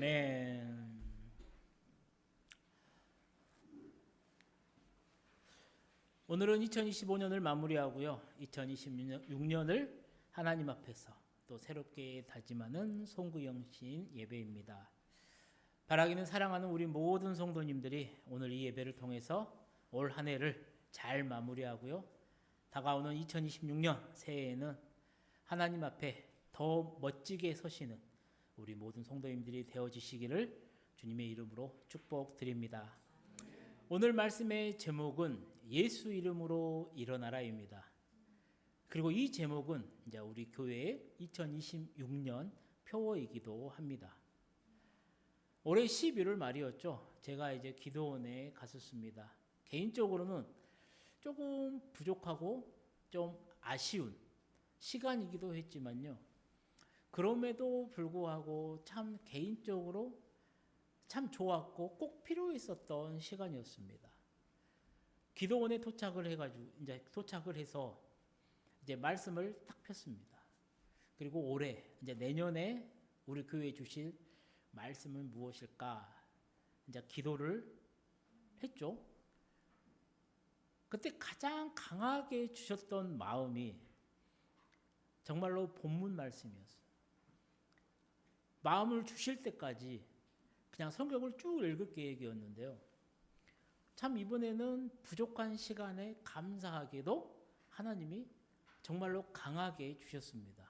아멘. 오늘은 2025년을 마무리하고요. 2026년을 하나님 앞에서 또 새롭게 다짐하는 송구영 시인 예배입니다. 바라기는 사랑하는 우리 모든 성도님들이 오늘 이 예배를 통해서 올 한 해를 잘 마무리하고요. 다가오는 2026년 새해에는 하나님 앞에 더 멋지게 서시는 우리 모든 성도님들이 되어지시기를 주님의 이름으로 축복드립니다. 오늘 말씀의 제목은 예수 이름으로 일어나라입니다. 그리고 이 제목은 이제 우리 교회의 2026년 표어이기도 합니다. 올해 11월 말이었죠. 제가 이제 기도원에 갔었습니다. 개인적으로는 조금 부족하고 좀 아쉬운 시간이기도 했지만요. 그럼에도 불구하고 참 개인적으로 참 좋았고 꼭 필요했었던 시간이었습니다. 기도원에 도착을 해서 이제 말씀을 딱 폈습니다. 그리고 올해 이제 내년에 우리 교회에 주실 말씀은 무엇일까? 이제 기도를 했죠. 그때 가장 강하게 주셨던 마음이 정말로 본문 말씀이었어요. 마음을 주실 때까지 그냥 성경을 쭉 읽을 계획이었는데요. 참 이번에는 부족한 시간에 감사하게도 하나님이 정말로 강하게 주셨습니다.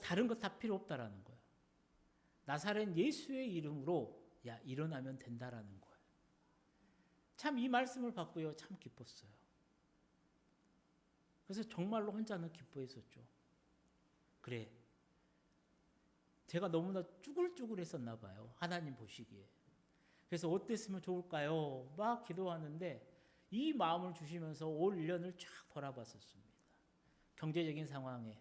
다른 거 다 필요 없다라는 거예요. 나사렛 예수의 이름으로 일어나면 된다라는 거예요. 참 이 말씀을 받고요. 참 기뻤어요. 그래서 정말로 혼자는 기뻐했었죠. 그래. 제가 너무나 쭈글쭈글했었나 봐요. 하나님 보시기에. 그래서 어땠으면 좋을까요? 막 기도하는데 이 마음을 주시면서 올 1년을 쫙 돌아봤었습니다. 경제적인 상황에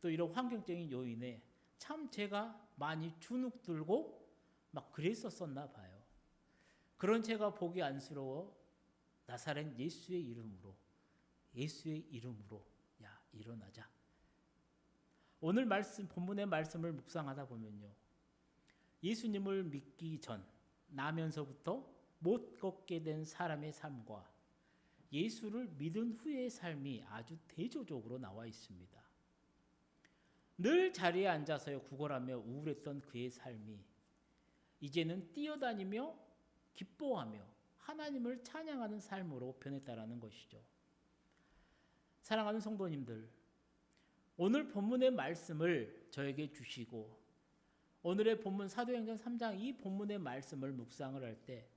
또 이런 환경적인 요인에 참 제가 많이 주눅들고 막 그랬었나 봐요. 그런 제가 보기 안쓰러워 나사렛 예수의 이름으로 일어나자. 오늘 말씀 본문의 말씀을 묵상하다 보면요. 예수님을 믿기 전 나면서부터 못 걷게 된 사람의 삶과 예수를 믿은 후의 삶이 아주 대조적으로 나와 있습니다. 늘 자리에 앉아서요 구걸하며 우울했던 그의 삶이 이제는 뛰어다니며 기뻐하며 하나님을 찬양하는 삶으로 변했다라는 것이죠. 사랑하는 성도님들, 오늘 본문의 말씀을 저에게 주시고 오늘의 본문 사도행전 3장 이 본문의 말씀을 묵상을 할 때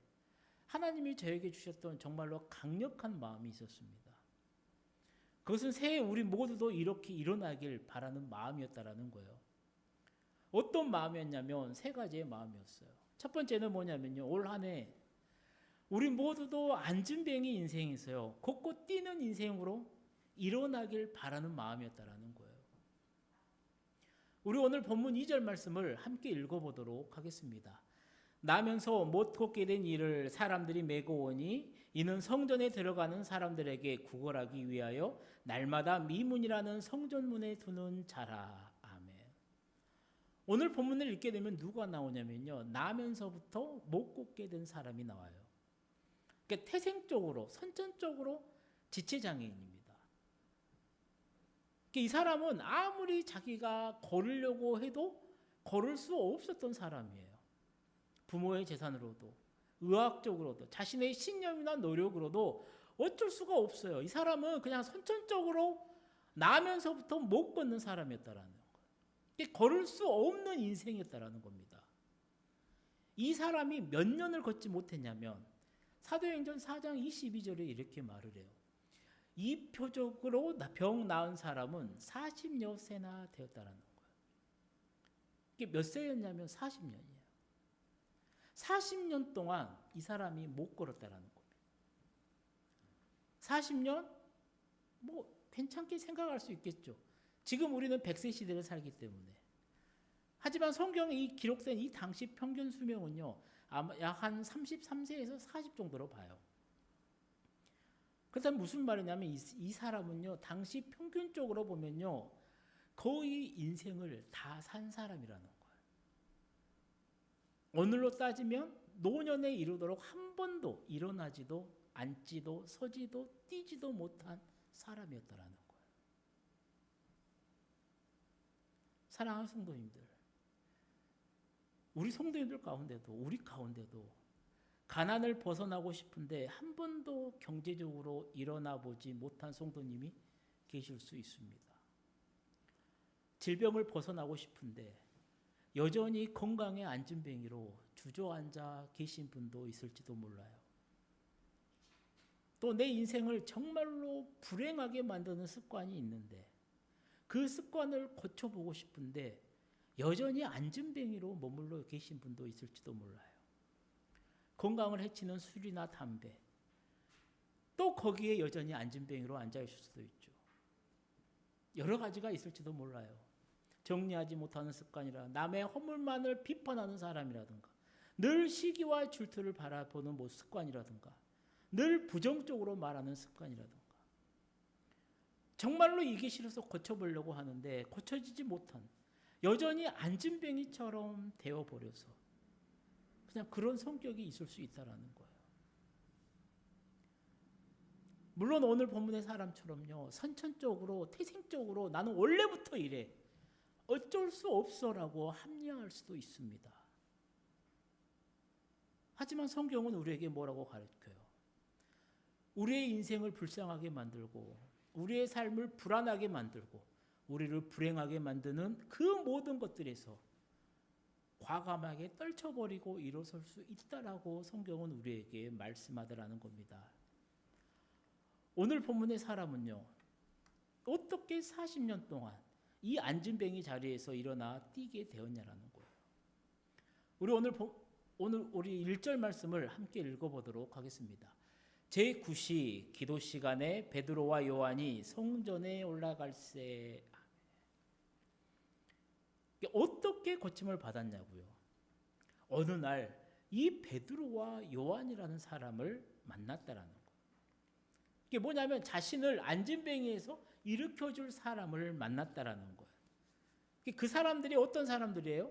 하나님이 저에게 주셨던 정말로 강력한 마음이 있었습니다. 그것은 새해 우리 모두도 이렇게 일어나길 바라는 마음이었다라는 거예요. 어떤 마음이었냐면 세 가지의 마음이었어요. 첫 번째는 뭐냐면요. 올 한 해 우리 모두도 안진뱅이 인생에서요. 걷고 뛰는 인생으로 일어나길 바라는 마음이었다라는 거예요. 우리 오늘 본문 2절 말씀을 함께 읽어보도록 하겠습니다. 나면서 못 걷게 된 이를 사람들이 메고 오니 이는 성전에 들어가는 사람들에게 구걸하기 위하여 날마다 미문이라는 성전문에 두는 자라. 아멘. 오늘 본문을 읽게 되면 누가 나오냐면요. 나면서부터 못 걷게 된 사람이 나와요. 그러니까 태생적으로 선천적으로 지체장애인입니다. 이 사람은 아무리 자기가 걸으려고 해도 걸을 수 없었던 사람이에요. 부모의 재산으로도 의학적으로도 자신의 신념이나 노력으로도 어쩔 수가 없어요. 이 사람은 그냥 선천적으로 나면서부터 못 걷는 사람이었다라는 거예요. 걸을 수 없는 인생이었다라는 겁니다. 이 사람이 몇 년을 걷지 못했냐면 사도행전 4장 22절에 이렇게 말을 해요. 이 표적으로 병 나은 사람은 40여 세나 되었다라는 거예요. 이게 몇 세였냐면 40년이에요. 40년 동안 이 사람이 못 걸었다라는 겁니다. 40년? 괜찮게 생각할 수 있겠죠. 지금 우리는 100세 시대를 살기 때문에. 하지만 성경에 이 기록된 이 당시 평균 수명은요. 아마 약 한 33세에서 40 정도로 봐요. 그렇다면 무슨 말이냐면 이 사람은요. 당시 평균적으로 보면요. 거의 인생을 다 산 사람이라는 거예요. 오늘로 따지면 노년에 이르도록 한 번도 일어나지도 앉지도 서지도 뛰지도 못한 사람이었다라는 거예요. 사랑하는 성도님들, 우리 성도님들 가운데도 우리 가운데도 가난을 벗어나고 싶은데 한 번도 경제적으로 일어나 보지 못한 성도님이 계실 수 있습니다. 질병을 벗어나고 싶은데 여전히 건강의 안진뱅이로 주저앉아 계신 분도 있을지도 몰라요. 또 내 인생을 정말로 불행하게 만드는 습관이 있는데 그 습관을 고쳐보고 싶은데 여전히 안진뱅이로 머물러 계신 분도 있을지도 몰라요. 건강을 해치는 술이나 담배, 또 거기에 여전히 안진뱅이로 앉아 있을 수도 있죠. 여러 가지가 있을지도 몰라요. 정리하지 못하는 습관이라 남의 허물만을 비판하는 사람이라든가, 늘 시기와 질투를 바라보는 습관이라든가, 늘 부정적으로 말하는 습관이라든가, 정말로 이게 싫어서 고쳐보려고 하는데 고쳐지지 못한, 여전히 안진뱅이처럼 되어버려서 그냥 그런 성격이 있을 수 있다는 거예요. 물론 오늘 본문의 사람처럼요, 선천적으로 태생적으로 나는 원래부터 이래, 어쩔 수 없어라고 합리화할 수도 있습니다. 하지만 성경은 우리에게 뭐라고 가르쳐요? 우리의 인생을 불쌍하게 만들고 우리의 삶을 불안하게 만들고 우리를 불행하게 만드는 그 모든 것들에서 과감하게 떨쳐버리고 일어설 수 있다라고 성경은 우리에게 말씀하더라는 겁니다. 오늘 본문의 사람은요, 어떻게 40년 동안 이 안진뱅이 자리에서 일어나 뛰게 되었냐라는 거예요. 우리 오늘 우리 1절 말씀을 함께 읽어보도록 하겠습니다. 제9시 기도 시간에 베드로와 요한이 성전에 올라갈새. 어떻게 고침을 받았냐고요? 어느 날 이 베드로와 요한이라는 사람을 만났다라는 거예요. 이게 뭐냐면 자신을 안진뱅이에서 일으켜줄 사람을 만났다라는 거예요. 그 사람들이 어떤 사람들이에요?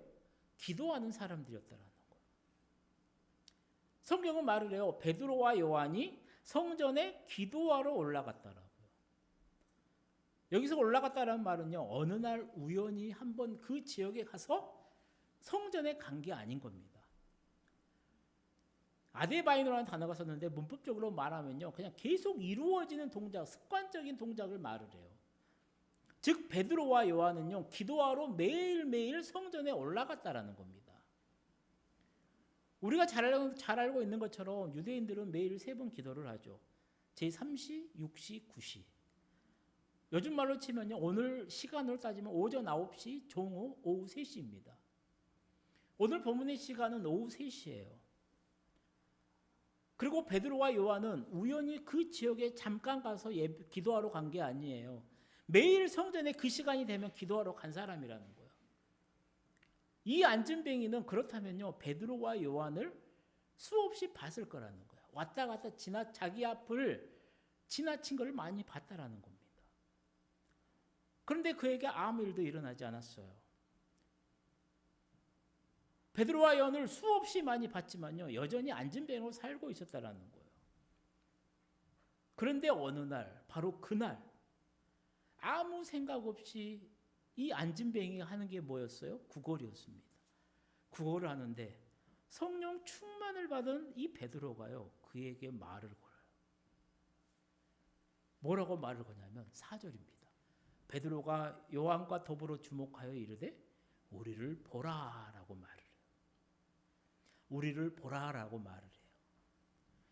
기도하는 사람들이었다라는 거예요. 성경은 말을 해요. 베드로와 요한이 성전에 기도하러 올라갔다라고요. 여기서 올라갔다라는 말은요, 어느 날 우연히 한번 그 지역에 가서 성전에 간 게 아닌 겁니다. 아데바이노라는 단어가 썼는데 문법적으로 말하면요, 그냥 계속 이루어지는 동작, 습관적인 동작을 말을 해요. 즉 베드로와 요한은요, 기도하러 매일매일 성전에 올라갔다라는 겁니다. 우리가 잘 알고 있는 것처럼 유대인들은 매일 3번 기도를 하죠. 제3시, 6시, 9시. 요즘 말로 치면요, 오늘 시간으로 따지면 오전 9시, 종오, 오후 3시입니다. 오늘 본문의 시간은 오후 3시예요. 그리고 베드로와 요한은 우연히 그 지역에 잠깐 가서 기도하러 간 게 아니에요. 매일 성전에 그 시간이 되면 기도하러 간 사람이라는 거예요. 이 안진뱅이는 그렇다면요, 베드로와 요한을 수없이 봤을 거라는 거예요. 왔다 갔다 자기 앞을 지나친 걸 많이 봤다라는 겁니다. 그런데 그에게 아무 일도 일어나지 않았어요. 베드로와 요한을 수없이 많이 봤지만요, 여전히 안진뱅이로 살고 있었다라는 거예요. 그런데 어느 날, 바로 그날, 아무 생각 없이 이 안진뱅이가 하는 게 뭐였어요? 구걸이었습니다. 구걸을 하는데 성령 충만을 받은 이 베드로가요, 그에게 말을 걸어요. 뭐라고 말을 거냐면 4절입니다. 베드로가 요한과 더불어 주목하여 이르되 우리를 보라라고 말을 해요. 우리를 보라라고 말을 해요.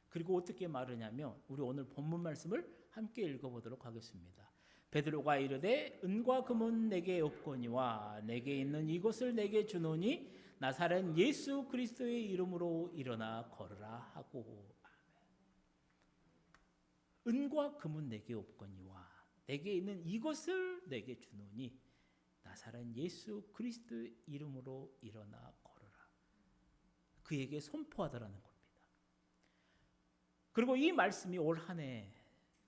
그리고 어떻게 말하냐면 우리 오늘 본문 말씀을 함께 읽어보도록 하겠습니다. 베드로가 이르되 은과 금은 내게 없거니와 내게 있는 이것을 내게 주노니 나사렛 예수 그리스도의 이름으로 일어나 걸으라 하고. 은과 금은 내게 없거니와 내게 있는 이것을 내게 주노니 나사렛 예수 그리스도의 이름으로 일어나 걸으라. 그에게 선포하더라는 겁니다. 그리고 이 말씀이 올 한 해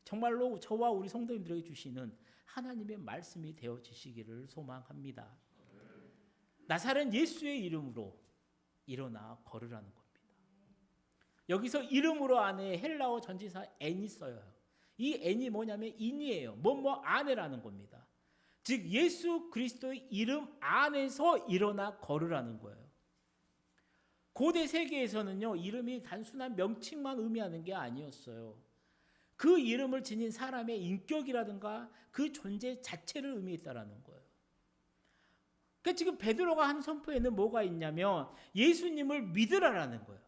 정말로 저와 우리 성도님들에게 주시는 하나님의 말씀이 되어지시기를 소망합니다. 나사렛 예수의 이름으로 일어나 걸으라는 겁니다. 여기서 이름으로 안에 헬라어 전치사 n이 써요. 이 n이 뭐냐면 인이에요. 뭐뭐 안에라는 겁니다. 즉 예수 그리스도의 이름 안에서 일어나 걸으라는 거예요. 고대 세계에서는요, 이름이 단순한 명칭만 의미하는 게 아니었어요. 그 이름을 지닌 사람의 인격이라든가 그 존재 자체를 의미했다라는 거예요. 그러니까 지금 베드로가 한 선포에는 뭐가 있냐면 예수님을 믿으라라는 거예요.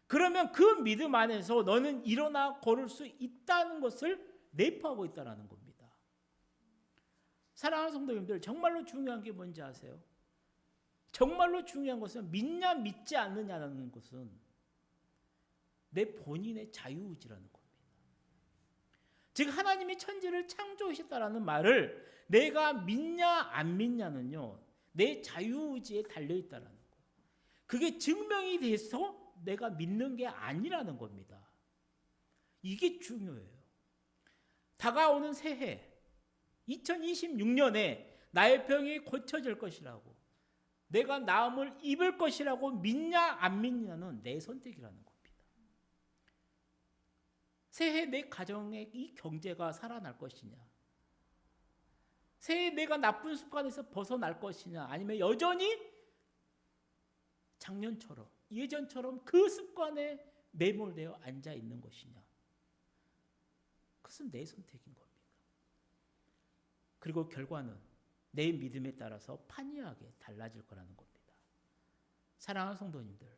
그러면 그 믿음 안에서 너는 일어나 걸을 수 있다는 것을 내포하고 있다는 겁니다. 사랑하는 성도님들, 정말로 중요한 게 뭔지 아세요? 정말로 중요한 것은 믿냐 믿지 않느냐는 것은 내 본인의 자유의지라는 겁니다. 즉 하나님이 천지를 창조하셨다라는 말을 내가 믿냐 안 믿냐는요, 내 자유의지에 달려있다는 거예요. 그게 증명이 돼서 내가 믿는 게 아니라는 겁니다. 이게 중요해요. 다가오는 새해 2026년에 나의 병이 고쳐질 것이라고, 내가 나음을 입을 것이라고 믿냐 안 믿냐는 내 선택이라는 겁니다. 새해 내 가정의 이 경제가 살아날 것이냐, 새해 내가 나쁜 습관에서 벗어날 것이냐, 아니면 여전히 작년처럼 예전처럼 그 습관에 매몰되어 앉아 있는 것이냐, 그것은 내 선택인 겁니다. 그리고 결과는 내 믿음에 따라서 판이하게 달라질 거라는 겁니다. 사랑하는 성도님들,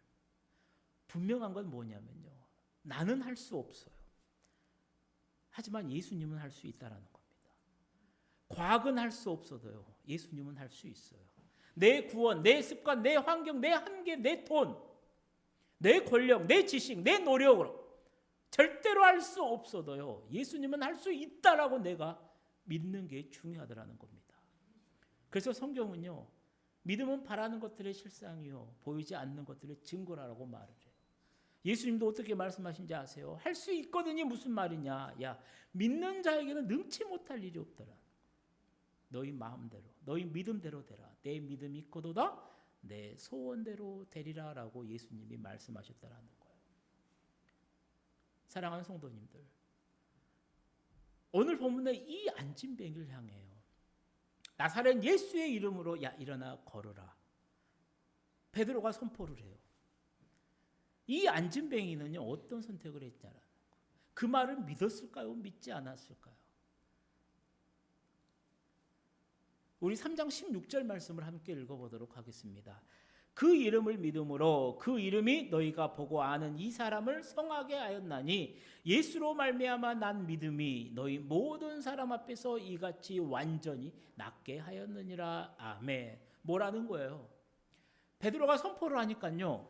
분명한 건 뭐냐면요, 나는 할 수 없어요. 하지만 예수님은 할 수 있다라는 겁니다. 과학은 할 수 없어도요, 예수님은 할 수 있어요. 내 구원, 내 습관, 내 환경, 내 한계, 내 돈, 내 권력, 내 지식, 내 노력으로 절대로 할 수 없어도요, 예수님은 할 수 있다라고 내가 믿는 게 중요하더라는 겁니다. 그래서 성경은요, 믿음은 바라는 것들의 실상이요 보이지 않는 것들의 증거라고 말을 해요. 예수님도 어떻게 말씀하신지 아세요? 할 수 있거든이 무슨 말이냐? 야, 믿는 자에게는 능치 못할 일이 없더라. 너희 마음대로, 너희 믿음대로 되라. 내 믿음이 있거도다 내 소원대로 되리라 라고 예수님이 말씀하셨다라는 거예요. 사랑하는 성도님들, 오늘 본문의 이 안진뱅이를 향해요, 나사렛 예수의 이름으로 야 일어나 걸으라, 베드로가 선포를 해요. 이 안진뱅이는요, 어떤 선택을 했냐라는 거. 그 말을 믿었을까요? 믿지 않았을까요? 우리 3장 16절 말씀을 함께 읽어보도록 하겠습니다. 그 이름을 믿음으로 그 이름이 너희가 보고 아는 이 사람을 성하게 하였나니 예수로 말미암아 난 믿음이 너희 모든 사람 앞에서 이같이 완전히 낫게 하였느니라. 아멘. 뭐라는 거예요? 베드로가 선포를 하니까요,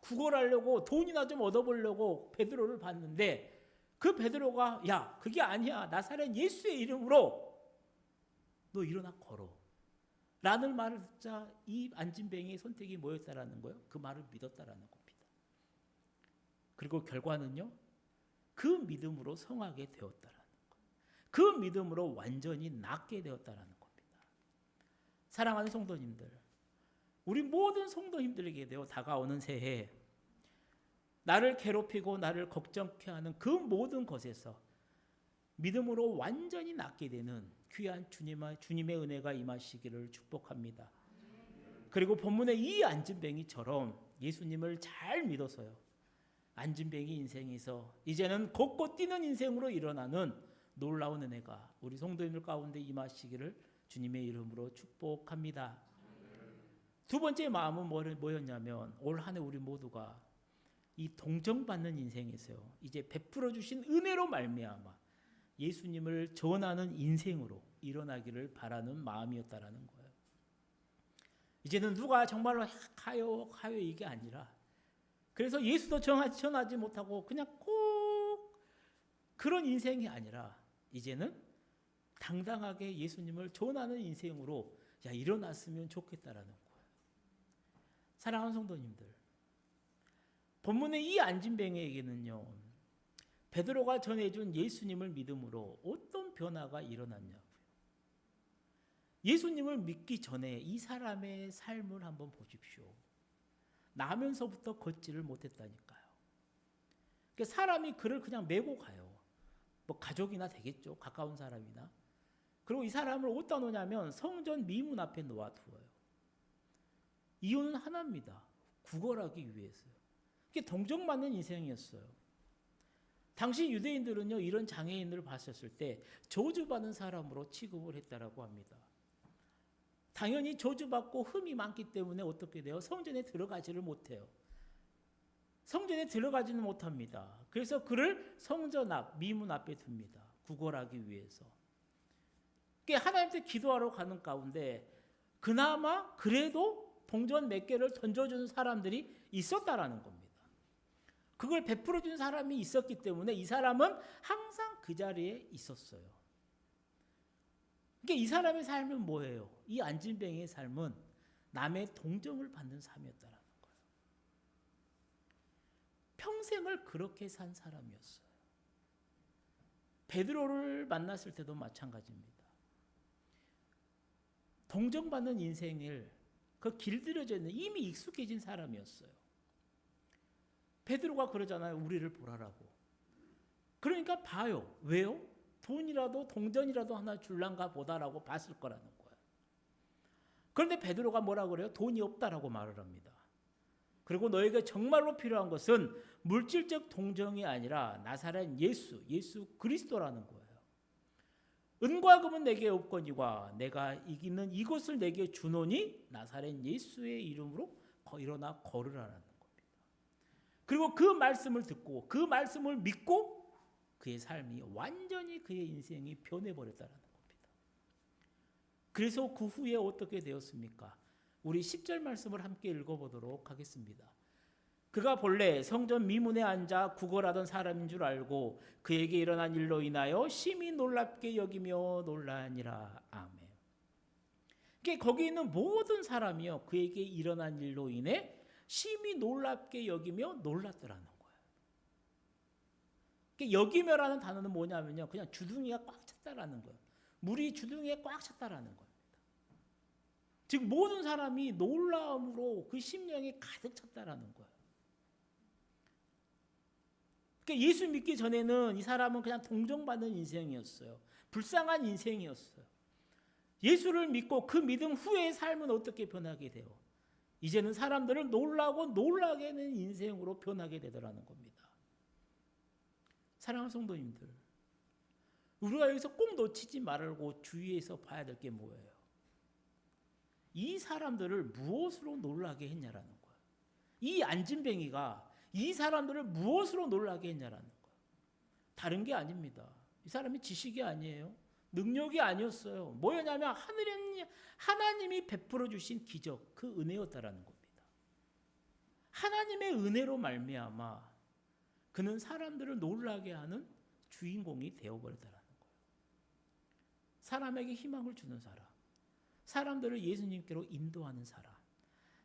구걸하려고 돈이나 좀 얻어보려고 베드로를 봤는데, 그 베드로가 야 그게 아니야, 나사렛 예수의 이름으로 너 일어나 걸어 라는 말을 듣자 이 안진뱅이의 선택이 뭐였다라는 거예요? 그 말을 믿었다라는 겁니다. 그리고 결과는요, 그 믿음으로 성하게 되었다라는 거예요. 그 믿음으로 완전히 낫게 되었다라는 겁니다. 사랑하는 성도님들, 우리 모든 성도님들에게도 다가오는 새해, 나를 괴롭히고 나를 걱정케 하는 그 모든 것에서 믿음으로 완전히 낫게 되는 귀한 주님의 은혜가 임하시기를 축복합니다. 그리고 본문의 이 안진뱅이처럼 예수님을 잘 믿어서요, 안진뱅이 인생에서 이제는 걷고 뛰는 인생으로 일어나는 놀라운 은혜가 우리 성도님들 가운데 임하시기를 주님의 이름으로 축복합니다. 두 번째 마음은 뭐였냐면, 올 한 해 우리 모두가 이 동정받는 인생에서요, 이제 베풀어 주신 은혜로 말미암아 예수님을 전하는 인생으로 일어나기를 바라는 마음이었다라는 거예요. 이제는 누가 정말로 가요 이게 아니라, 그래서 예수도 전하지 못하고 그냥 꼭 그런 인생이 아니라, 이제는 당당하게 예수님을 전하는 인생으로 일어났으면 좋겠다라는 거예요. 사랑하는 성도님들, 본문의 이 안진뱅이에게는요, 베드로가 전해준 예수님을 믿음으로 어떤 변화가 일어났냐고요. 예수님을 믿기 전에 이 사람의 삶을 한번 보십시오. 나면서부터 걷지를 못했다니까요. 그러니까 사람이 그를 그냥 메고 가요. 뭐 가족이나 되겠죠. 가까운 사람이나. 그리고 이 사람을 어디다 놓냐면 성전 미문 앞에 놓아두어요. 이유는 하나입니다. 구걸하기 위해서요. 그게 동정받는 인생이었어요. 당시 유대인들은요, 이런 장애인을 봤었을 때 저주받은 사람으로 취급을 했다라고 합니다. 당연히 저주받고 흠이 많기 때문에 어떻게 돼요? 성전에 들어가지를 못해요. 성전에 들어가지는 못합니다. 그래서 그를 성전 앞, 미문 앞에 둡니다. 구걸하기 위해서. 하나님께 기도하러 가는 가운데 그나마 그래도 동전 몇 개를 던져주는 사람들이 있었다라는 겁니다. 그걸 베풀어준 사람이 있었기 때문에 이 사람은 항상 그 자리에 있었어요. 그러니까 이 사람의 삶은 뭐예요? 이 안진뱅이의 삶은 남의 동정을 받는 삶이었다라는 거예요. 평생을 그렇게 산 사람이었어요. 베드로를 만났을 때도 마찬가지입니다. 동정받는 인생을 그 길들여져 있는 이미 익숙해진 사람이었어요. 베드로가 그러잖아요. 우리를 보라라고. 그러니까 봐요. 왜요? 돈이라도 동전이라도 하나 줄란가 보다라고 봤을 거라는 거예요. 그런데 베드로가 뭐라 그래요? 돈이 없다라고 말을 합니다. 그리고 너에게 정말로 필요한 것은 물질적 동정이 아니라 나사렛 예수 그리스도라는 거예요. 은과 금은 내게 없거니와 내가 이기는 이것을 내게 주노니 나사렛 예수의 이름으로 일어나 걸으라는 겁니다. 그리고 그 말씀을 듣고 그 말씀을 믿고 그의 삶이 완전히 그의 인생이 변해버렸다는 겁니다. 그래서 그 후에 어떻게 되었습니까? 우리 10절 말씀을 함께 읽어보도록 하겠습니다. 그가 본래 성전 미문에 앉아 구걸하던 사람인 줄 알고 그에게 일어난 일로 인하여 심히 놀랍게 여기며 놀라니라. 아멘. 그러니까 거기 있는 모든 사람이요 그에게 일어난 일로 인해 심히 놀랍게 여기며 놀랐더라는 거예요. 그러니까 여기며라는 단어는 뭐냐면요 그냥 주둥이가 꽉 찼다라는 거예요. 물이 주둥이에 꽉 찼다라는 겁니다. 즉 모든 사람이 놀라움으로 그 심령이 가득 찼다라는 거예요. 그러니까 예수 믿기 전에는 이 사람은 그냥 동정받는 인생이었어요. 불쌍한 인생이었어요. 예수를 믿고 그 믿음 후의 삶은 어떻게 변하게 돼요? 이제는 사람들을 놀라고 놀라게 하는 인생으로 변하게 되더라는 겁니다. 사랑하는 성도님들, 우리가 여기서 꼭 놓치지 말고 주의해서 봐야 될 게 뭐예요? 이 사람들을 무엇으로 놀라게 했냐라는 거예요. 이 안진뱅이가 이 사람들을 무엇으로 놀라게 했냐라는 거예요. 다른 게 아닙니다. 이 사람이 지식이 아니에요. 능력이 아니었어요. 뭐였냐면 하나님이 베풀어 주신 기적, 그 은혜였다라는 겁니다. 하나님의 은혜로 말미암아 그는 사람들을 놀라게 하는 주인공이 되어버렸다라는 거예요. 사람에게 희망을 주는 사람, 사람들을 예수님께로 인도하는 사람,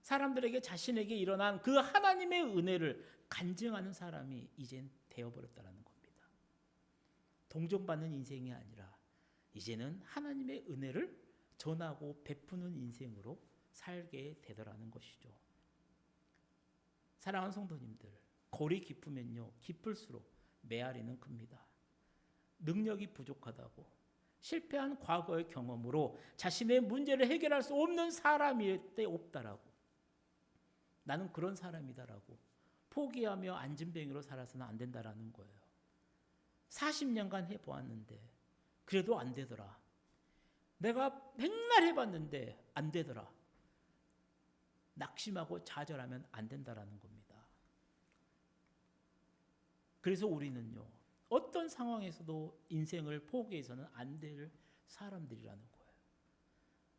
사람들에게 자신에게 일어난 그 하나님의 은혜를 간증하는 사람이 이젠 되어버렸다라는 겁니다. 동정받는 인생이 아니라 이제는 하나님의 은혜를 전하고 베푸는 인생으로 살게 되더라는 것이죠. 사랑하는 성도님들, 골이 깊으면요 깊을수록 메아리는 큽니다. 능력이 부족하다고 실패한 과거의 경험으로 자신의 문제를 해결할 수 없는 사람일 때 없다라고, 나는 그런 사람이다라고 포기하며 안진뱅이로 살아서는 안 된다라는 거예요. 40년간 해보았는데 그래도 안 되더라. 내가 맨날 해봤는데 안 되더라. 낙심하고 좌절하면 안 된다라는 겁니다. 그래서 우리는요 어떤 상황에서도 인생을 포기해서는 안 될 사람들이라는 거예요.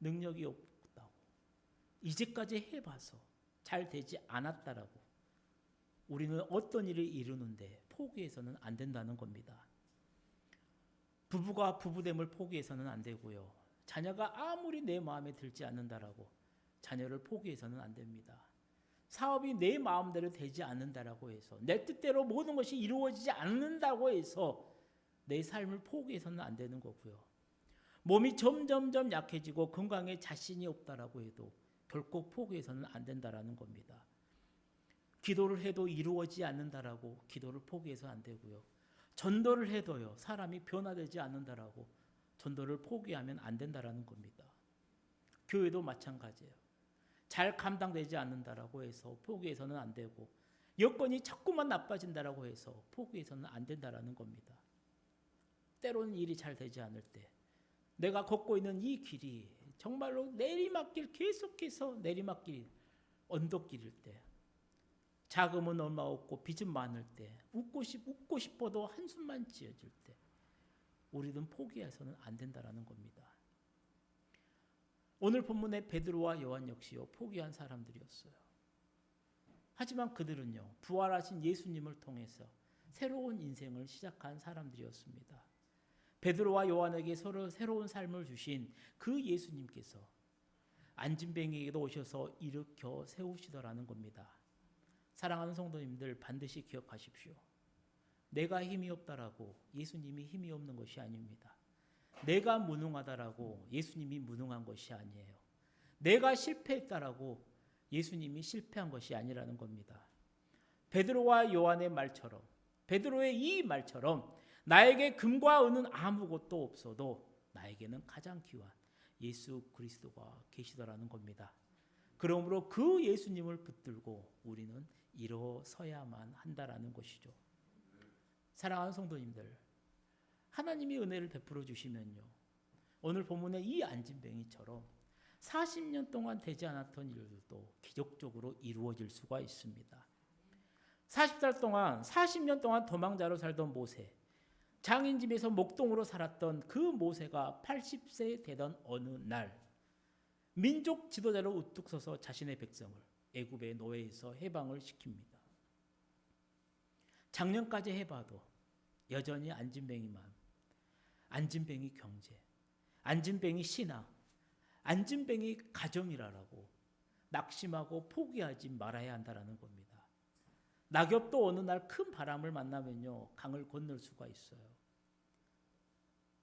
능력이 없다고, 이제까지 해봐서 잘 되지 않았다라고 우리는 어떤 일을 이루는데 포기해서는 안 된다는 겁니다. 부부가 부부됨을 포기해서는 안 되고요. 자녀가 아무리 내 마음에 들지 않는다라고 자녀를 포기해서는 안 됩니다. 사업이 내 마음대로 되지 않는다라고 해서 내 뜻대로 모든 것이 이루어지지 않는다고 해서 내 삶을 포기해서는 안 되는 거고요. 몸이 점점점 약해지고 건강에 자신이 없다라고 해도 결코 포기해서는 안 된다라는 겁니다. 기도를 해도 이루어지지 않는다라고 기도를 포기해서 안 되고요. 전도를 해도요, 사람이 변화되지 않는다라고 전도를 포기하면 안 된다라는 겁니다. 교회도 마찬가지예요. 잘 감당되지 않는다라고 해서 포기해서는 안 되고, 여건이 자꾸만 나빠진다라고 해서 포기해서는 안 된다라는 겁니다. 때로는 일이 잘 되지 않을 때, 내가 걷고 있는 이 길이 정말로 내리막길, 계속해서 내리막길, 언덕길일 때, 자금은 얼마 없고 빚은 많을 때, 웃고 싶어도 한숨만 지어질 때, 우리는 포기해서는 안 된다라는 겁니다. 오늘 본문의 베드로와 요한 역시요, 포기한 사람들이었어요. 하지만 그들은요, 부활하신 예수님을 통해서 새로운 인생을 시작한 사람들이었습니다. 베드로와 요한에게 서로 새로운 삶을 주신 그 예수님께서 안진뱅이에게도 오셔서 일으켜 세우시더라는 겁니다. 사랑하는 성도님들, 반드시 기억하십시오. 내가 힘이 없다라고 예수님이 힘이 없는 것이 아닙니다. 내가 무능하다라고 예수님이 무능한 것이 아니에요. 내가 실패했다라고 예수님이 실패한 것이 아니라는 겁니다. 베드로와 요한의 말처럼, 베드로의 이 말처럼 나에게 금과 은은 아무것도 없어도 나에게는 가장 귀한 예수 그리스도가 계시더라는 겁니다. 그러므로 그 예수님을 붙들고 우리는 일어서야만 한다라는 것이죠. 사랑하는 성도님들, 하나님이 은혜를 베풀어 주시면요, 오늘 본문의 이 안진뱅이처럼 40년 동안 되지 않았던 일들도 기적적으로 이루어질 수가 있습니다. 40년 동안 도망자로 살던 모세, 장인 집에서 목동으로 살았던 그 모세가 80세 되던 어느 날, 민족 지도자로 우뚝 서서 자신의 백성을 애굽의 노예에서 해방을 시킵니다. 작년까지 해봐도 여전히 안진뱅이 마음, 안진뱅이 경제, 안진뱅이 신앙, 안진뱅이 가정이라고 낙심하고 포기하지 말아야 한다는 겁니다. 낙엽도 어느 날 큰 바람을 만나면요, 강을 건널 수가 있어요.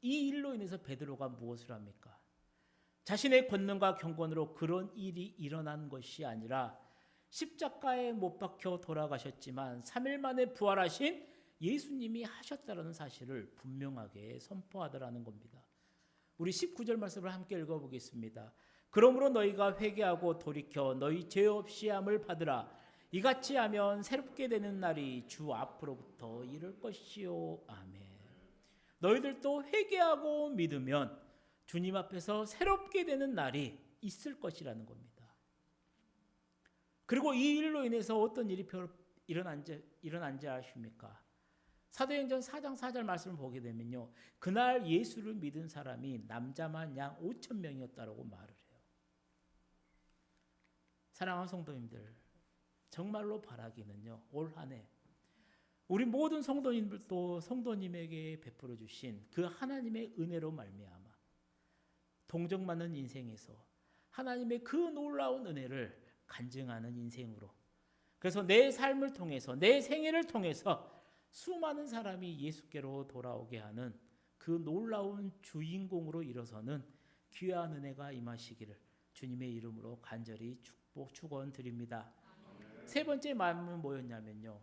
이 일로 인해서 베드로가 무엇을 합니까? 자신의 권능과 경건으로 그런 일이 일어난 것이 아니라 십자가에 못 박혀 돌아가셨지만 3일 만에 부활하신 예수님이 하셨다는 사실을 분명하게 선포하더라는 겁니다. 우리 19절 말씀을 함께 읽어보겠습니다. 그러므로 너희가 회개하고 돌이켜 너희 죄 없이 함을 받으라. 이같이 하면 새롭게 되는 날이 주 앞으로부터 이를 것이요. 아멘. 너희들도 회개하고 믿으면 주님 앞에서 새롭게 되는 날이 있을 것이라는 겁니다. 그리고 이 일로 인해서 어떤 일이 일어난지 아십니까? 사도행전 4장 4절 말씀을 보게 되면요, 그날 예수를 믿은 사람이 남자만 양 5천 명이었다라고 말을 해요. 사랑하는 성도님들, 정말로 바라기는요, 올 한 해 우리 모든 성도님들도 성도님에게 베풀어 주신 그 하나님의 은혜로 말미암아 동정받는 인생에서 하나님의 그 놀라운 은혜를 간증하는 인생으로, 그래서 내 삶을 통해서, 내 생애를 통해서 수많은 사람이 예수께로 돌아오게 하는 그 놀라운 주인공으로 일어서는 귀한 은혜가 임하시기를 주님의 이름으로 간절히 축원드립니다. 세 번째 마음은 뭐였냐면요,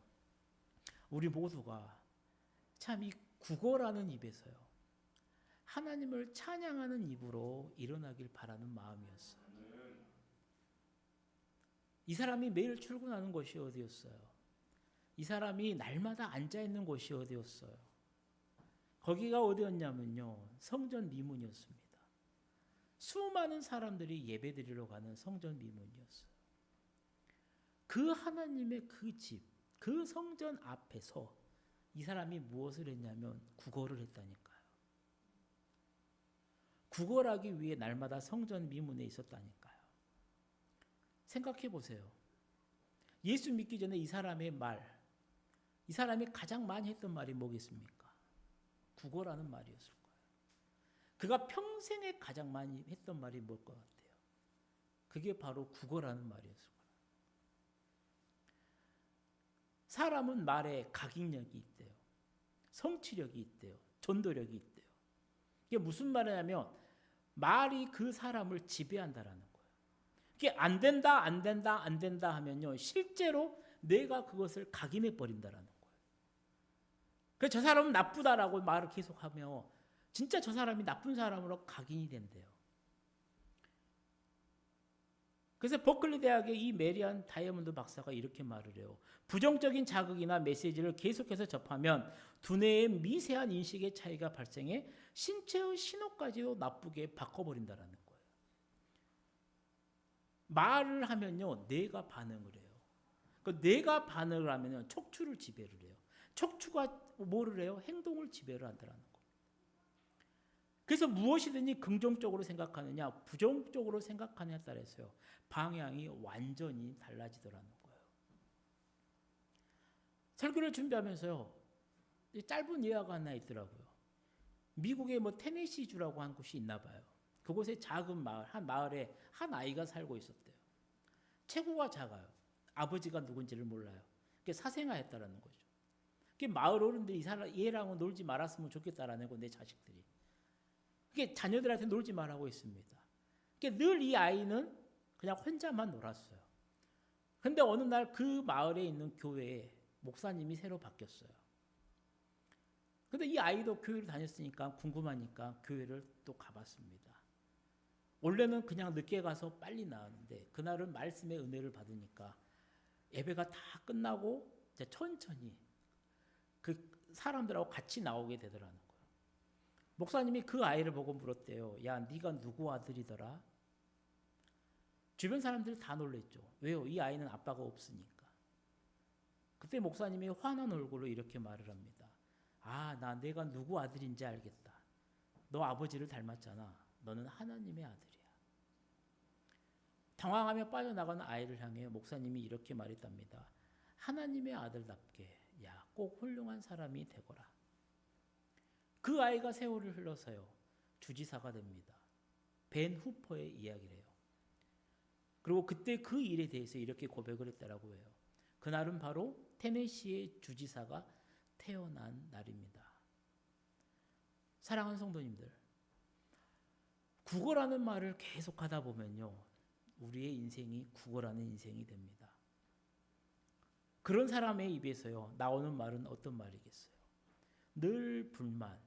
우리 모두가 참 이 국어라는 입에서요, 하나님을 찬양하는 입으로 일어나길 바라는 마음이었어요. 이 사람이 매일 출근하는 곳이 어디였어요? 이 사람이 날마다 앉아있는 곳이 어디였어요? 거기가 어디였냐면요, 성전 미문이었습니다. 수많은 사람들이 예배드리러 가는 성전 미문이었어요. 그 하나님의 그 집, 그 성전 앞에서 이 사람이 무엇을 했냐면 구걸을 했다니까요. 구걸하기 위해 날마다 성전 미문에 있었다니까요. 생각해 보세요. 예수 믿기 전에 이 사람의 말, 이 사람이 가장 많이 했던 말이 뭐겠습니까? 구걸하는 말이었을 거예요. 그가 평생에 가장 많이 했던 말이 뭘 것 같아요? 그게 바로 구걸하는 말이었을 거예요. 사람은 말에 각인력이 있대요. 성취력이 있대요. 전도력이 있대요. 이게 무슨 말이냐면 말이 그 사람을 지배한다라는 거예요. 이게 안 된다 하면요, 실제로 내가 그것을 각인해 버린다라는 거예요. 그래서 저 사람은 나쁘다라고 말을 계속하며 진짜 저 사람이 나쁜 사람으로 각인이 된대요. 그래서 버클리 대학의 이 메리안 다이아몬드 박사가 이렇게 말을 해요. 부정적인 자극이나 메시지를 계속해서 접하면 두뇌의 미세한 인식의 차이가 발생해 신체의 신호까지도 나쁘게 바꿔버린다라는 거예요. 말을 하면요, 뇌가 반응을 해요. 그 뇌가 반응을 하면요, 척추를 지배를 해요. 척추가 뭐를 해요? 행동을 지배를 한다는 거예요. 그래서 무엇이든지 긍정적으로 생각하느냐, 부정적으로 생각하느냐에 따라서요, 방향이 완전히 달라지더라는 거예요. 설교를 준비하면서요, 짧은 예화가 하나 있더라고요. 미국의 테네시주라고 한 곳이 있나 봐요. 그곳에 작은 마을, 한 마을에 한 아이가 살고 있었대요. 체구가 작아요. 아버지가 누군지를 몰라요. 그게 사생아였다라는 거죠. 그게 마을 어른들이 얘랑은 놀지 말았으면 좋겠다라는 거, 내 자식들이. 그게 자녀들한테 놀지 말라고 했습니다. 늘 이 아이는 그냥 혼자만 놀았어요. 근데 어느 날 그 마을에 있는 교회에 목사님이 새로 바뀌었어요. 근데 이 아이도 교회를 다녔으니까 궁금하니까 교회를 또 가봤습니다. 원래는 그냥 늦게 가서 빨리 나왔는데 그날은 말씀의 은혜를 받으니까 예배가 다 끝나고 이제 천천히 그 사람들하고 같이 나오게 되더라는 거예요. 목사님이 그 아이를 보고 물었대요. 야, 네가 누구 아들이더라? 주변 사람들이 다 놀랬죠. 왜요? 이 아이는 아빠가 없으니까. 그때 목사님이 환한 얼굴로 이렇게 말을 합니다. 아, 내가 누구 아들인지 알겠다. 너 아버지를 닮았잖아. 너는 하나님의 아들이야. 당황하며 빠져나가는 아이를 향해 목사님이 이렇게 말했답니다. 하나님의 아들답게 꼭 훌륭한 사람이 되거라. 그 아이가 세월을 흘러서요, 주지사가 됩니다. 벤 후퍼의 이야기를 해요. 그리고 그때 그 일에 대해서 이렇게 고백을 했다라고 해요. 그날은 바로 테네시의 주지사가 태어난 날입니다. 사랑하는 성도님들, 국어라는 말을 계속하다 보면요, 우리의 인생이 국어라는 인생이 됩니다. 그런 사람의 입에서요, 나오는 말은 어떤 말이겠어요? 늘 불만,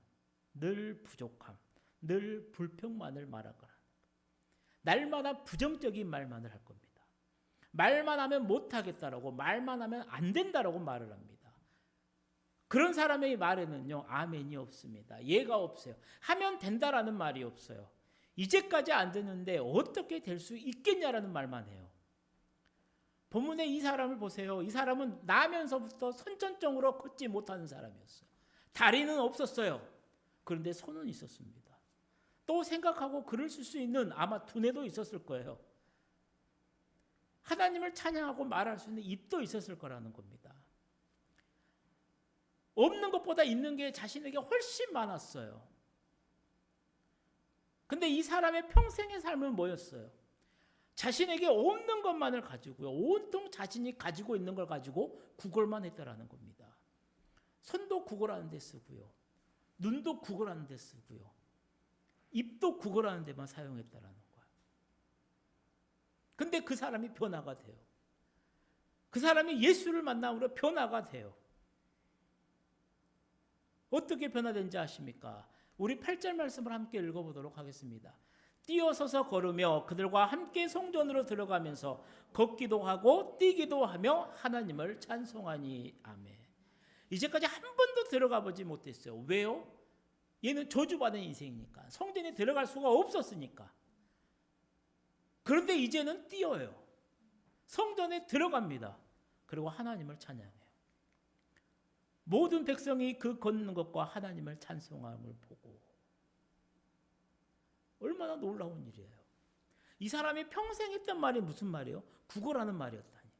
늘 부족함, 늘 불평만을 말하거나 날마다 부정적인 말만을 할 겁니다. 말만 하면 못하겠다라고, 말만 하면 안 된다라고 말을 합니다. 그런 사람의 말에는요, 아멘이 없습니다. 예가 없어요. 하면 된다라는 말이 없어요. 이제까지 안 됐는데 어떻게 될 수 있겠냐라는 말만 해요. 본문에 이 사람을 보세요. 이 사람은 나면서부터 선천적으로 걷지 못하는 사람이었어요. 다리는 없었어요. 그런데 손은 있었습니다. 또 생각하고 글을 쓸 수 있는 아마 두뇌도 있었을 거예요. 하나님을 찬양하고 말할 수 있는 입도 있었을 거라는 겁니다. 없는 것보다 있는 게 자신에게 훨씬 많았어요. 근데 이 사람의 평생의 삶은 뭐였어요? 자신에게 없는 것만을 가지고요, 온통 자신이 가지고 있는 걸 가지고 구걸만 했다라는 겁니다. 손도 구걸하는 데 쓰고요, 눈도 구걸하는 데 쓰고요, 입도 구걸하는 데만 사용했다라는 거예요. 근데 그 사람이 변화가 돼요. 그 사람이 예수를 만남으로 변화가 돼요. 어떻게 변화된지 아십니까? 우리 8절 말씀을 함께 읽어보도록 하겠습니다. 뛰어서서 걸으며 그들과 함께 성전으로 들어가면서 걷기도 하고 뛰기도 하며 하나님을 찬송하니. 아멘. 이제까지 한 번도 들어가 보지 못했어요. 왜요? 얘는 저주받은 인생이니까. 성전에 들어갈 수가 없었으니까. 그런데 이제는 뛰어요. 성전에 들어갑니다. 그리고 하나님을 찬양해요. 모든 백성이 그 걷는 것과 하나님을 찬송함을 보고, 얼마나 놀라운 일이에요. 이 사람이 평생 했던 말이 무슨 말이에요? 국어라는 말이었다니까요.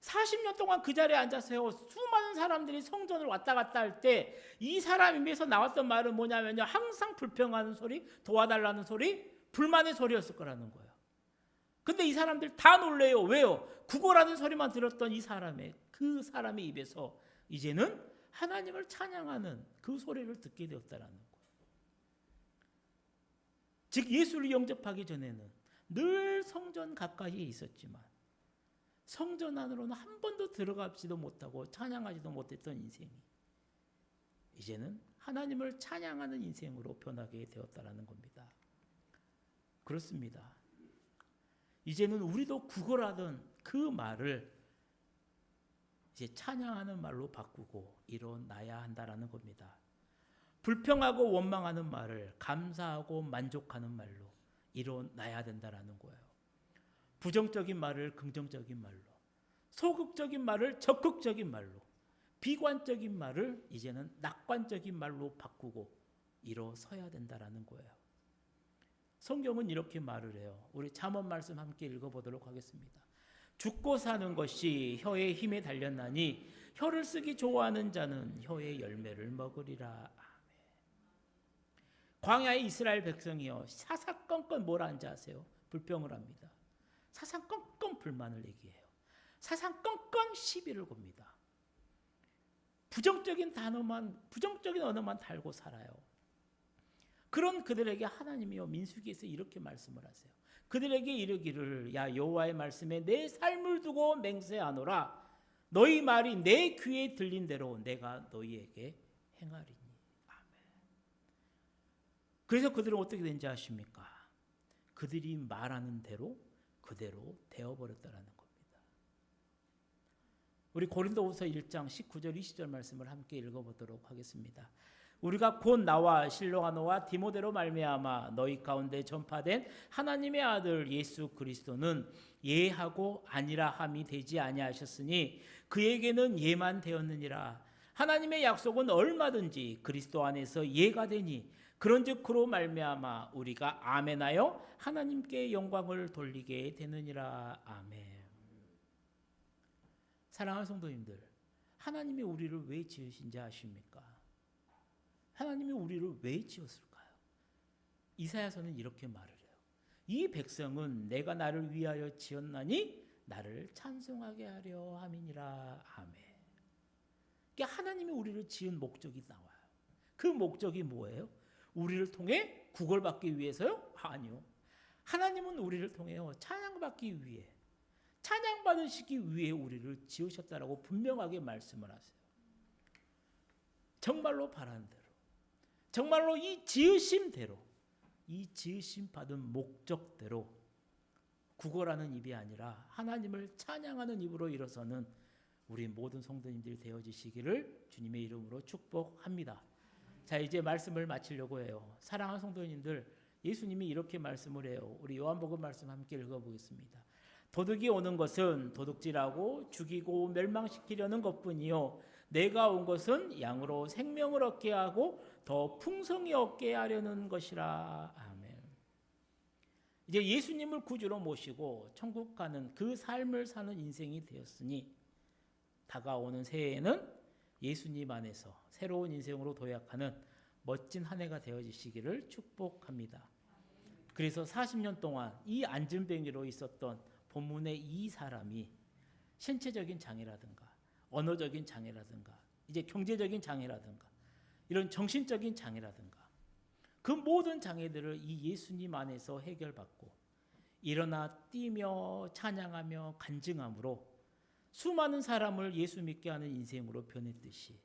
40년 동안 그 자리에 앉아서요, 수많은 사람들이 성전을 왔다 갔다 할 때 이 사람 입에서 나왔던 말은 뭐냐면요, 항상 불평하는 소리, 도와달라는 소리, 불만의 소리였을 거라는 거예요. 근데 이 사람들 다 놀래요. 왜요? 국어라는 소리만 들었던 그 사람의 입에서 이제는 하나님을 찬양하는 그 소리를 듣게 되었다라는 거예요. 즉 예수를 영접하기 전에는 늘 성전 가까이에 있었지만 성전 안으로는 한 번도 들어가지도 못하고 찬양하지도 못했던 인생이 이제는 하나님을 찬양하는 인생으로 변하게 되었다라는 겁니다. 그렇습니다. 이제는 우리도 구걸하던 그 말을 이제 찬양하는 말로 바꾸고 일어나야 한다라는 겁니다. 불평하고 원망하는 말을 감사하고 만족하는 말로 일어나야 된다라는 거예요. 부정적인 말을 긍정적인 말로, 소극적인 말을 적극적인 말로, 비관적인 말을 이제는 낙관적인 말로 바꾸고 일어서야 된다라는 거예요. 성경은 이렇게 말을 해요. 우리 잠언 말씀 함께 읽어보도록 하겠습니다. 죽고 사는 것이 혀의 힘에 달렸나니 혀를 쓰기 좋아하는 자는 혀의 열매를 먹으리라. 광야의 이스라엘 백성이요 사사건건 뭘 하는지 아세요? 불평을 합니다. 사사건건 불만을 얘기해요. 사사건건 시비를 겁니다. 부정적인 언어만 달고 살아요. 그런 그들에게 하나님이요 민수기에서 이렇게 말씀을 하세요. 그들에게 이르기를 야 여호와의 말씀에 내 삶을 두고 맹세하노라. 너희 말이 내 귀에 들린 대로 내가 너희에게 행하리니. 아멘. 그래서 그들은 어떻게 된지 아십니까? 그들이 말하는 대로 그대로 되어버렸다라는 겁니다. 우리 고린도후서 1장 19절 20절 말씀을 함께 읽어보도록 하겠습니다. 우리가 곧 나와 실로아노와 디모데로 말미암아 너희 가운데 전파된 하나님의 아들 예수 그리스도는 예하고 아니라 함이 되지 아니하셨으니 그에게는 예만 되었느니라. 하나님의 약속은 얼마든지 그리스도 안에서 예가 되니 그런즉 그로 말미암아 우리가 아멘하여 하나님께 영광을 돌리게 되느니라. 아멘. 사랑하는 성도님들, 하나님이 우리를 왜 지으신지 아십니까? 하나님이 우리를 왜 지었을까요? 이사야서는 이렇게 말을 해요. 이 백성은 내가 나를 위하여 지었나니 나를 찬송하게 하려 함이니라. 아멘. 그러니까 하나님이 우리를 지은 목적이 나와요. 그 목적이 뭐예요? 우리를 통해 구걸받기 위해서요? 아니요. 하나님은 우리를 통해요 찬양받기 위해, 찬양받으시기 위해 우리를 지으셨다라고 분명하게 말씀을 하세요. 정말로 바라는 대로, 정말로 이 지으심대로, 이 지으심 받은 목적대로 구걸하는 입이 아니라 하나님을 찬양하는 입으로 일어서는 우리 모든 성도님들이 되어지시기를 주님의 이름으로 축복합니다. 자, 이제 말씀을 마치려고 해요. 사랑하는 성도님들, 예수님이 이렇게 말씀을 해요. 우리 요한복음 말씀 함께 읽어보겠습니다. 도둑이 오는 것은 도둑질하고 죽이고 멸망시키려는 것뿐이요 내가 온 것은 양으로 생명을 얻게 하고 더 풍성히 얻게 하려는 것이라. 아멘. 이제 예수님을 구주로 모시고 천국 가는 그 삶을 사는 인생이 되었으니 다가오는 새해에는 예수님 안에서 새로운 인생으로 도약하는 멋진 한 해가 되어지시기를 축복합니다. 그래서 40년 동안 이 안진뱅이로 있었던 본문의 이 사람이 신체적인 장애라든가 언어적인 장애라든가 이제 경제적인 장애라든가 이런 정신적인 장애라든가 그 모든 장애들을 이 예수님 안에서 해결받고 일어나 뛰며 찬양하며 간증함으로 수많은 사람을 예수 믿게 하는 인생으로 변했듯이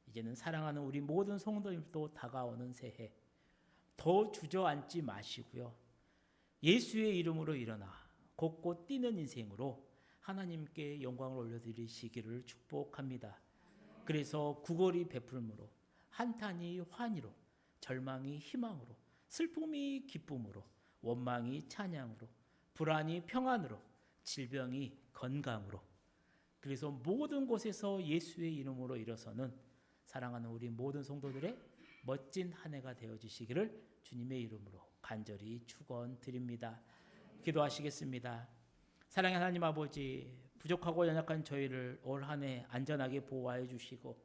이제는 사랑하는 우리 모든 성도님도 다가오는 새해 더 주저앉지 마시고요. 예수의 이름으로 일어나 곧곧 뛰는 인생으로 하나님께 영광을 올려드리시기를 축복합니다. 그래서 구걸이 베풀므로, 한탄이 환희로, 절망이 희망으로, 슬픔이 기쁨으로, 원망이 찬양으로, 불안이 평안으로, 질병이 건강으로, 그래서 모든 곳에서 예수의 이름으로 일어서는 사랑하는 우리 모든 성도들의 멋진 한 해가 되어주시기를 주님의 이름으로 간절히 축원드립니다. 기도하시겠습니다. 사랑의 하나님 아버지, 부족하고 연약한 저희를 올 한 해 안전하게 보호하여 주시고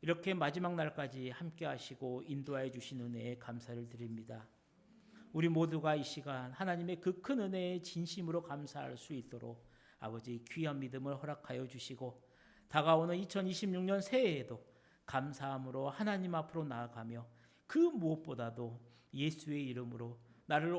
이렇게 마지막 날까지 함께 하시고 인도하여 주신 은혜에 감사를 드립니다. 우리 모두가 이 시간 하나님의 그 큰 은혜에 진심으로 감사할 수 있도록 아버지 귀한 믿음을 허락하여 주시고 다가오는 2026년 새해에도 감사함으로 하나님 앞으로 나아가며 그 무엇보다도 예수의 이름으로 나를